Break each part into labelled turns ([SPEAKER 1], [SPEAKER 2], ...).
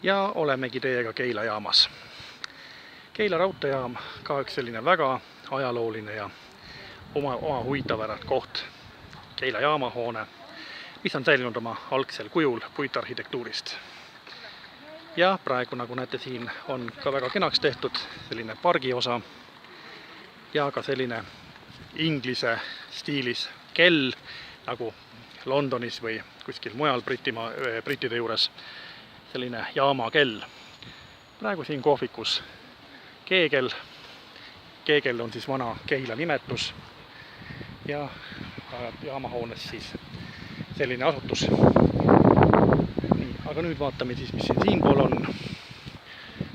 [SPEAKER 1] Ja olemegi teiega Keila jaamas. Keila raudteejaam ka üks selline väga ajalooline ja oma huvitavärad koht. Keila jaamahoone, mis on säilinud oma algsel kujul puitarhitektuurist. Ja praegu, nagu näete, siin on ka väga kenaks tehtud selline pargiosa ja ka selline inglise stiilis kell, nagu Londonis või kuskil mujal brittide juures selline jaamakell. Praegu siin kohvikus Keegel. Keegel on siis vana Keila nimetus ja jaamahoones siis selline asutus. Nii, aga nüüd vaatame siis, mis siinpool on.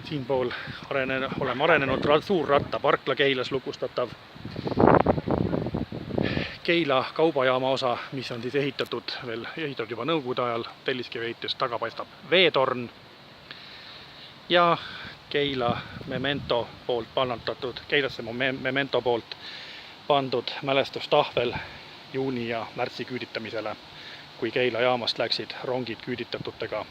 [SPEAKER 1] Siinpool oleme arenenud suur rattaparkla Keilas lukustatav. Keila kaubajaama osa, mis on siis ehitatud juba nõukogude ajal, Telliskivi ehitust taga paistab veetorn ja Keila Memento poolt pannatatud, Keilasse Memento poolt pandud mälestustahvel juuni ja märtsi küüditamisele, kui Keila jaamast läksid rongid küüditatutega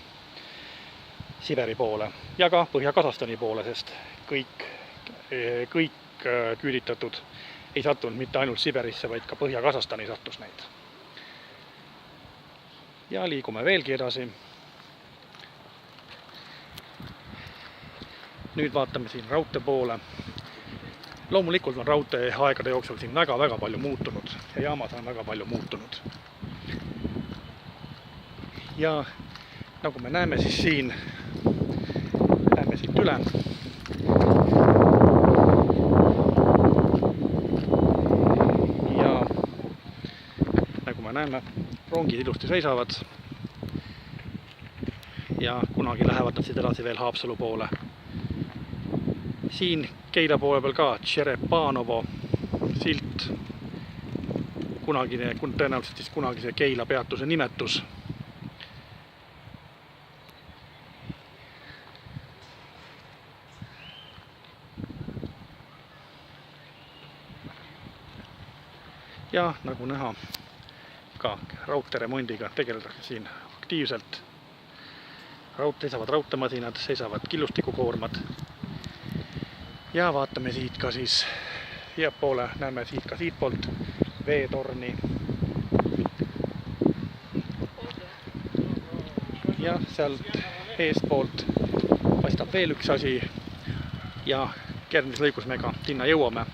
[SPEAKER 1] Siberi poole ja ka Põhja-Kasahstani poole, sest kõik küüditatud ei sattunud mitte ainult Siberisse, vaid ka Põhja-Kasahstani sattus neid. Ja liigume veelgi edasi. Nüüd vaatame siin raudtee poole. Loomulikult on raudtee aegade jooksul siin väga palju muutunud ja jaamas on väga palju muutunud. Ja nagu me näeme siis siin, läheme siit üle. Ja nagu me näeme, rongid ilusti seisavad ja kunagi lähevad nad siit edasi veel Haapsalu poole. Siin Keila poole peal ka Tšerepanovo silt, tõenäoliselt siis kunagise Keila peatuse nimetus. Ja nagu näha, ka raudteeremondiga tegeletakse siin aktiivselt. Seisavad raudteemasinad, seisavad killustikukoormad. Ja vaatame siit ka siis siiapoole, näeme siit poolt veetorni. Ja sealt eestpoolt paistab veel üks asi ja järgmises lõigus me ka sinna jõuame.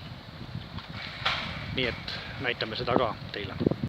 [SPEAKER 1] Nii et näitame seda ka teile.